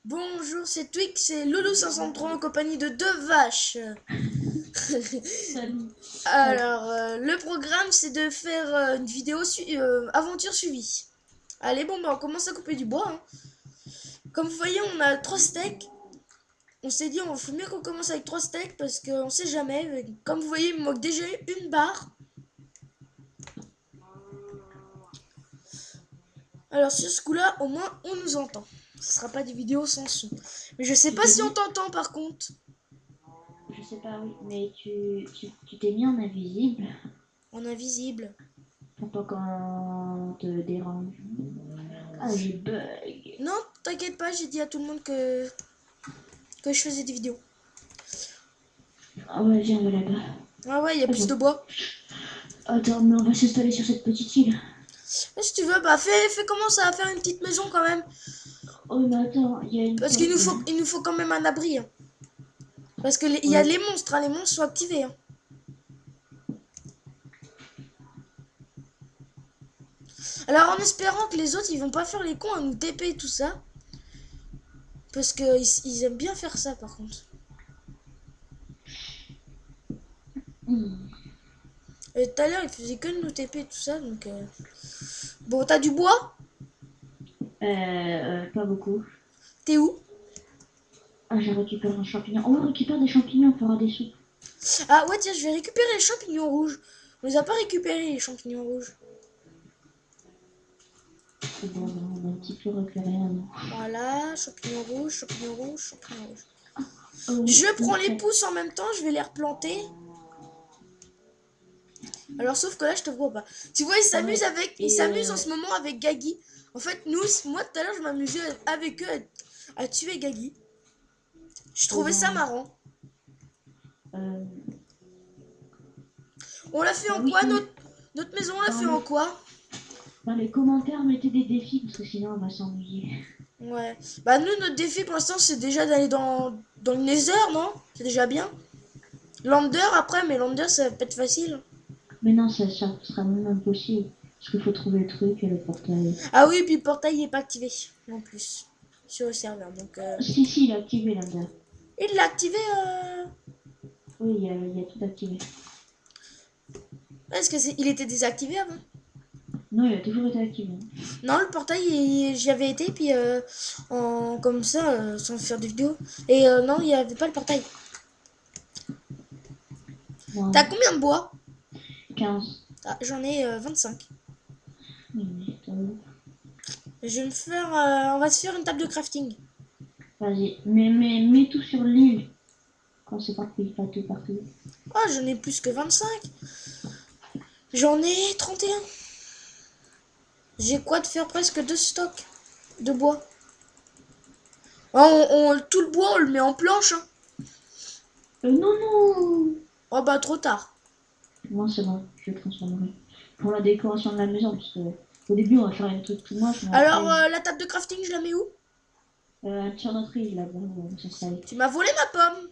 Bonjour, c'est Twix et Loulou503 en compagnie de deux vaches. Salut. Alors, le programme c'est de faire une vidéo aventure suivie. Allez, bon, bah, on commence à couper du bois, hein. Comme vous voyez, on a 3 steaks. On s'est dit, on faut mieux qu'on commence avec 3 steaks parce qu'on sait jamais. Comme vous voyez, il me manque déjà une barre. Alors, sur ce coup-là, au moins, on nous entend. Ce sera pas des vidéos sans son. Mais je sais Tu pas t'es si on mis, t'entend par contre. je sais pas, oui, mais tu t'es mis en invisible En invisible. pour pas qu'on te dérange. Ah, je bug. Non, t'inquiète pas, j'ai dit à tout le monde que je faisais des vidéos. Ah ouais, viens, on va là-bas. Ah ouais, il y a plus de Attends, bois. attends, mais on va s'installer sur cette petite île. Mais si tu veux, bah fais commencer à faire une petite maison quand même. Oh, mais attends, il y a une Parce qu'il porte. nous faut quand même un abri, hein. Parce que il y a Ouais. les monstres, hein, les monstres sont activés, hein. Alors en espérant que les autres ils vont pas faire les cons à nous TP et tout ça. Parce que ils aiment bien faire ça par contre. Hmm. Et tout à l'heure ils faisaient que de nous TP et tout ça donc. Bon, t'as du bois? Pas beaucoup. T'es où? Ah, j'ai récupéré un champignon. Oh, on récupère des champignons, on fera des soupes. Ah ouais, tiens, je vais récupérer les champignons rouges. On les a pas récupérés les champignons rouges. C'est bon, on a un petit peu récupéré un. Voilà, champignons rouges, champignons rouges, champignons rouges. Oh oui, Je prends les nickel. pousses en même temps, je vais les replanter. Alors sauf que là je te vois pas. Tu vois, Ah ouais, ils et s'amusent en ce moment avec Gaggy. En fait, moi tout à l'heure je m'amusais avec eux à tuer Gaggy. Je oh trouvais ça ben, marrant. euh, On l'a fait bah en oui, quoi notre maison, on l'a dans fait en les, quoi? dans les commentaires, mettez des défis parce que sinon on va s'ennuyer. Ouais. Bah nous notre défi pour l'instant c'est déjà d'aller dans le Nether, non? C'est déjà bien. Lander après, mais Lander ça va pas être facile. Mais non, ça sera même impossible. Parce qu'il faut trouver le truc et le portail. Ah oui, puis le portail il est pas activé non plus sur le serveur. Donc Si, il est activé là-bas. il l'a activé. Oui, il y a tout activé. Est-ce que il était désactivé avant? Non, il a toujours été activé. Non, le portail, j'y avais été, puis comme ça, sans faire de vidéo. Et non, il n'y avait pas le portail. T'as Bon, combien de bois? 15. Ah, j'en ai 25. Oui, mais t'as vu. Je vais me faire, on va se faire une table de crafting. Vas-y, mais mets tout sur l'île. Quand c'est parti, pas tout partout. Ah, j'en ai plus que 25. J'en ai 31. J'ai quoi de faire presque 2 stocks de bois. Ah, tout le bois, on le met en planche, hein. Non, non. Oh bah, trop tard. Non, c'est bon, je le transformerai. Pour la décoration de la maison, parce que au début, on va faire un truc tout moche, mais Alors, après, la table de crafting, je la mets où? sur notre île, là-bas, on va s'installer. Tu m'as volé ma pomme.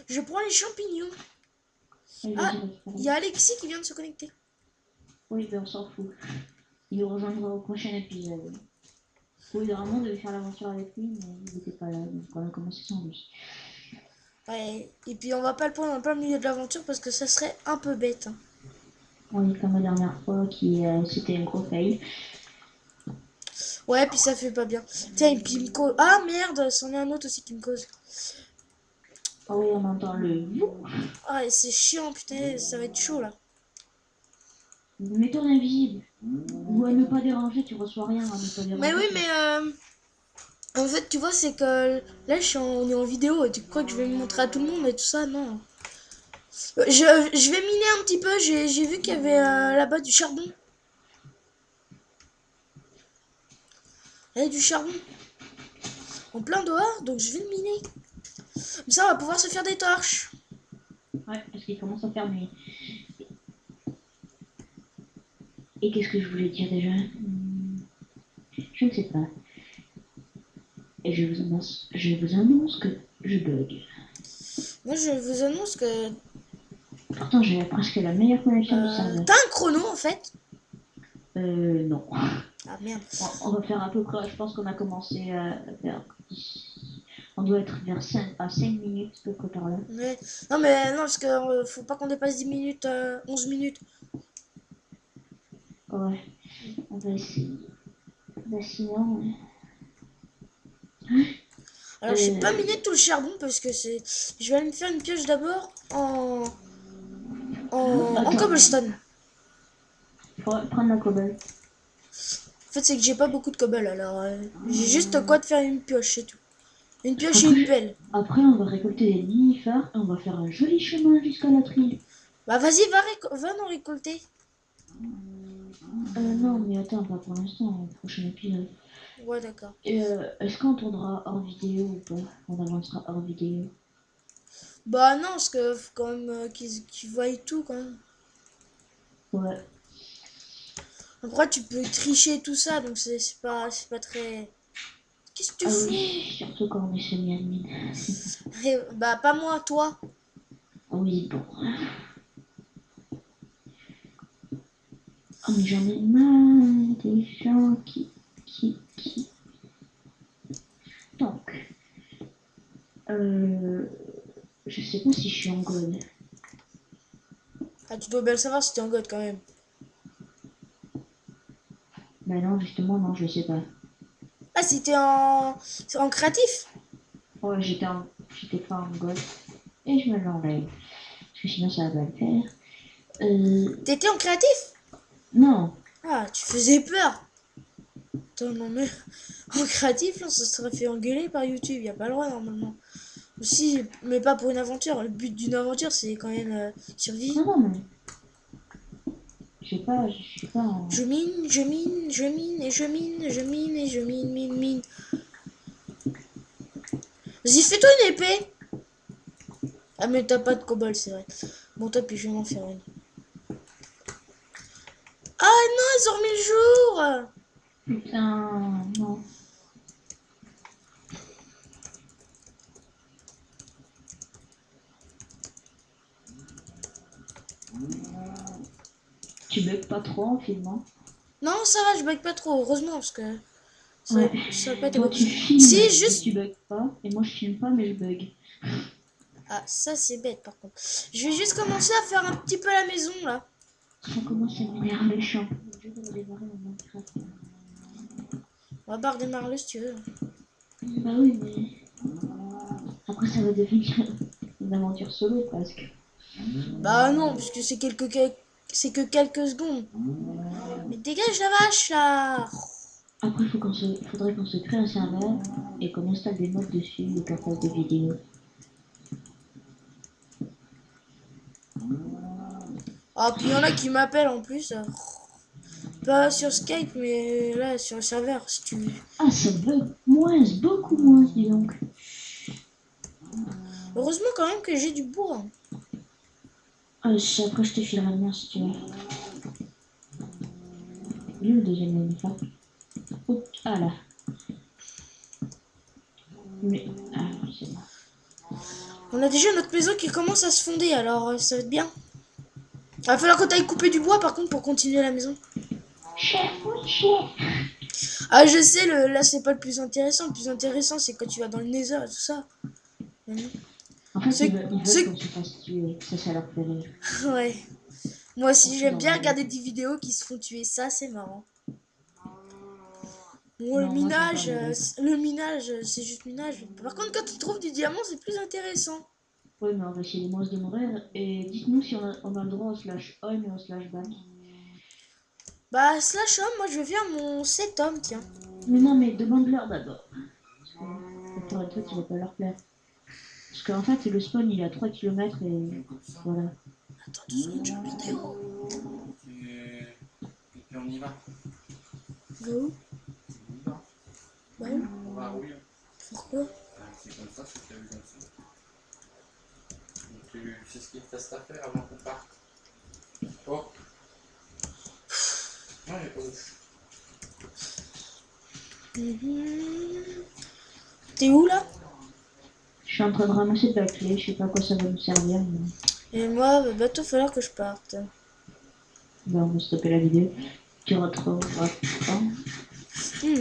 Je prends les champignons. Allez, Ah, vas-y, récupère. il y a Alexis qui vient de se connecter. Oui, ben on s'en fout. Il nous rejoindra au prochain épisode. Oui, normalement, on devait faire l'aventure avec lui, mais il n'était pas là, donc on a commencé sans lui. Ouais, et puis on va pas le prendre en plein milieu de l'aventure parce que ça serait un peu bête, hein. On est comme la dernière fois, c'était un gros fail. Ouais, puis ça fait pas bien. Tiens, et puis il me cause. Ah merde, c'en est un autre aussi qui me cause. Ah oui, on entend le vous. Ah, et c'est chiant, putain, ça va être chaud là. Mets-toi en invisible. Ou à ne pas déranger, tu reçois rien à ne pas Mais oui, déranger. mais en fait, tu vois, c'est que là, on est en vidéo et tu crois que je vais me montrer à tout le monde et tout ça, non. Je vais miner un petit peu, j'ai vu qu'il y avait là-bas du charbon. Il y a du charbon en plein dehors, donc je vais le miner. Comme ça, on va pouvoir se faire des torches. Ouais, parce qu'il commence à faire nuit. Et qu'est-ce que je voulais dire déjà? Je ne sais pas. Et je vous annonce que je bug. Moi, je vous annonce que Pourtant, j'ai presque la meilleure connexion du serveur. t'as un chrono en fait. Non. Ah Ah merde. On va faire à peu près, je pense qu'on a commencé vers... On doit être vers 5 minutes, à peu près par là. Ouais. Non mais non parce que faut pas qu'on dépasse 10 minutes, 11 minutes. Ouais, on va essayer. Bah sinon... Alors je sais pas miner tout le charbon parce que c'est. Je vais aller me faire une pioche d'abord en Attends, cobblestone. faut prendre la cobble. En fait c'est que j'ai pas beaucoup de cobble alors j'ai juste quoi de faire une pioche c'est tout. Une Parce pioche et une qu'après, pelle. après, on va récolter des nénuphars et on va faire un joli chemin jusqu'à la trille. Bah vas-y va nous récolter. Non, mais attends, pas pour l'instant, au prochain épisode. Ouais d'accord. Est-ce qu'on tournera hors vidéo ou pas? On avancera hors vidéo. Bah non parce que faut quand même qu'ils voient tout quand même. Ouais. Après tu peux tricher tout ça donc c'est pas très. Qu'est-ce que tu Ah fous? oui, surtout quand on est semi-admin. Bah pas moi, toi. Ah oui, bon. Oh, mais j'en ai marre des gens qui... Donc, euh, je sais pas si je suis en god. Ah tu dois bien le savoir si t'es en god quand même. Bah non, justement, non, je sais pas. Ah si t'es en créatif. Ouais, j'étais pas en god. Et je me l'enlève. Parce que sinon, ça va pas le faire. T'étais en créatif? Non. Ah, tu faisais peur. Attends, non mais en créatif, là, ça se serait fait engueuler par YouTube. Y a pas le droit normalement. Si, mais pas pour une aventure. Le but d'une aventure, c'est quand même survie. Non, non, mais je suis pas en... Je mine, je mine, je mine et je mine, je mine et je mine, mine, mine. Vas-y, fais-toi une épée. Ah mais t'as pas de cobalt, c'est vrai. Bon, toi, puis je vais m'en faire une. Ah non, ils ont remis le jour. Putain, non. Tu bugs pas trop en filmant? Non, ça va, je bug pas trop, heureusement, parce que Ouais. ça aurait pas été Toi, beau. tu filmes, Si, mais juste. tu bugs pas. Et moi, je filme pas, mais je bug. Ah, ça c'est bête par contre. Je vais juste commencer à faire un petit peu la maison là. Ça commence à m'énerver, chiant. Je vais redémarrer mon Minecraft. On va pas redémarrer si tu veux. Bah oui, mais après, ça va devenir une aventure solo presque. Bah non, puisque c'est que quelques secondes. Mais dégage la vache là. Après, faudrait qu'on se crée un serveur et qu'on installe des mods dessus et qu'on fasse des vidéos. Ah, puis il y en a qui m'appellent en plus. Pas sur Skype, mais là sur le serveur si tu. Ah, ça bug moins, beaucoup moins, dis donc. Heureusement quand même que j'ai du bois. Après, je te filerai le mien si tu veux. Il est où le deuxième mammifère? Oh, ah là. Mais, ah, c'est bon. On a déjà notre maison qui commence à se fonder, alors ça va être bien. Il va falloir que t'ailles couper du bois par contre pour continuer la maison. Chef, oui, chef. Ah je sais, là c'est pas le plus intéressant. Le plus intéressant c'est quand tu vas dans le Nether et tout ça. En fait, C'est... ils veulent C'est... qu'on se fasse tuer. Ça leur fait rire. Ouais. Moi aussi Surtout j'aime dans bien le jeu. regarder des vidéos qui se font tuer. Ça c'est marrant. Bon Non, moi, j'aime pas les rêves. le minage c'est juste minage. Par contre quand tu trouves du diamant c'est plus intéressant. Ouais, mais on va essayer de moins se démolir. Et dites-nous si on a le droit au slash on et au slash back. Bah slash homme, moi je vais faire mon 7 homme tiens. Mais non, mais demande-leur d'abord. Parce que pour toi, tu vas pas leur plaire. Parce qu'en fait, le spawn, il est à 3 km et voilà. Attends 2 secondes, je vais en vidéo. Et puis on y va. Va où? On y va. Bah où? On va à Rouillon. Pourquoi? C'est comme ça, c'est prévu comme ça. Donc, tu sais ce qu'il te reste à faire avant qu'on parte. Oh. Non, il n'y a pas ouf. T'es où là? Je suis en train de ramasser de la clé, je sais pas à quoi ça va nous servir, mais Et moi, bah, bientôt falloir que je parte. ben, on va stopper la vidéo. Tu retrouveras quand?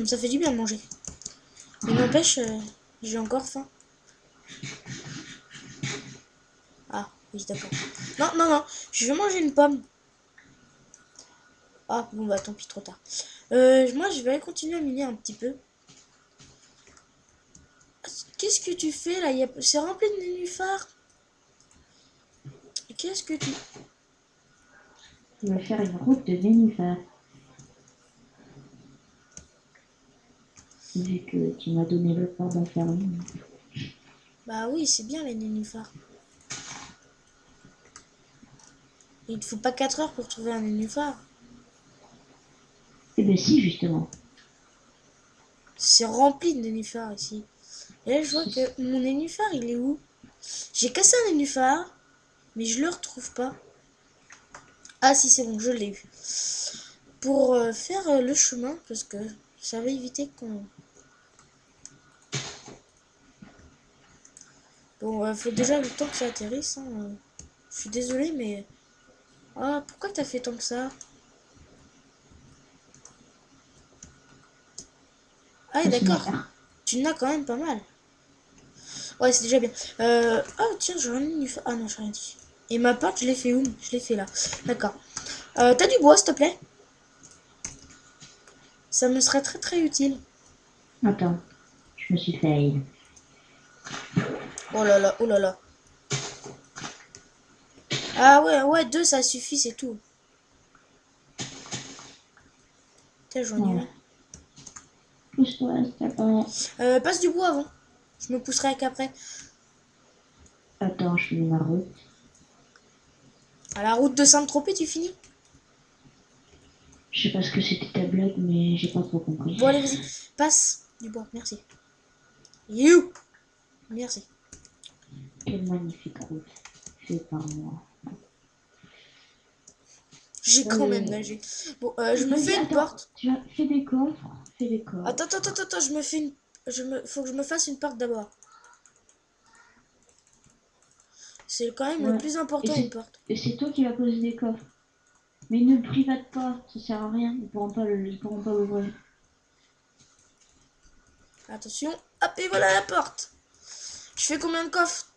Ça fait du bien de manger. Mais n'empêche, j'ai encore faim. Ah, oui, d'accord. Non, non, non, je vais manger une pomme. Ah, bon, bah tant pis, trop tard. Moi, je vais aller continuer à miner un petit peu. Qu'est-ce que tu fais là? C'est rempli de nénuphars. Qu'est-ce que tu... Je vais faire une route de nénuphars. Vu que tu m'as donné le temps d'en faire une. Bah oui, c'est bien les nénuphars. Il ne faut pas 4 heures pour trouver un nénuphar. Eh ben si, justement. C'est rempli de nénuphars ici. Et là, je vois que mon nénuphar, il est où? J'ai cassé un nénuphar, mais je le retrouve pas. Ah si, c'est bon, je l'ai eu. Pour faire le chemin, parce que ça va éviter qu'on... Bon, faut déjà le temps que ça atterrisse. Hein. Je suis désolée, mais... Ah, pourquoi t'as fait tant que ça? Ah, Parce qu'il y a d'accord. Tu n'as quand même pas mal. Ouais, c'est déjà bien. Ah, tiens, j'ai rien dit. Ah non, j'ai rien dit. Et ma porte, je l'ai fait où? Je l'ai fait là. D'accord. T'as du bois, s'il te plaît? Ça me serait très très utile. Attends, je me suis fait. Oh là là, oh là là. Ah ouais, ouais, 2, ça suffit, c'est tout. Tiens, j'en ai Voilà. un. Pousse-toi, s'il te plaît. Passe du bois avant. Je me pousserai qu'après. Attends, je finis ma route. À la route de Saint-Tropez, tu finis? Je sais pas ce que c'était ta blague, mais j'ai pas trop compris. Bon, allez, vas-y. Passe du bois, merci. You. Merci. Quelle magnifique route faite par moi. J'ai quand même nagé. Bon, je me Vas-y, fais une attends, porte. tu as fait des coffres. Fais des coffres. Attends, attends, attends, attends, je me fais une... Faut que je me fasse une porte d'abord. C'est quand même le Ouais. plus important, une porte. Et c'est toi qui vas poser des coffres. Mais ne le private pas, ça sert à rien. Ils pourront pas l'ouvrir. Attention. Hop, et voilà la porte. Je fais combien de coffres?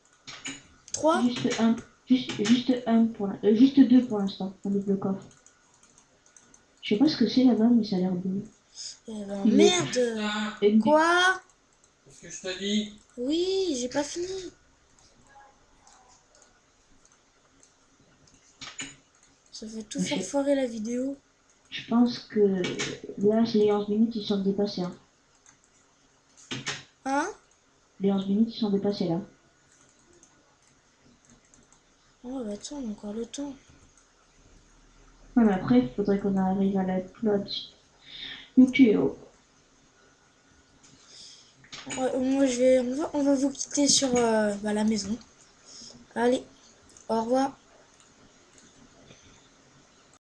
3. Juste un, juste un juste deux pour l'instant. On ouvre le coffre. Je sais pas ce que c'est là-bas, mais ça a l'air beau. Eh ben, Il est- merde. Et- Quoi? Qu'est-ce que je te dis? Oui, j'ai pas fini. Ça fait tout faire foirer la vidéo. Je pense que là, les 11 minutes, ils sont dépassés. Hein. Hein? Les 11 minutes, ils sont dépassés là. Oh, bah attends, on a encore le temps. Ouais, mais après, il faudrait qu'on arrive à la plot. YouTube. Ouais, moi, on va vous quitter sur bah, la maison. Allez, au revoir.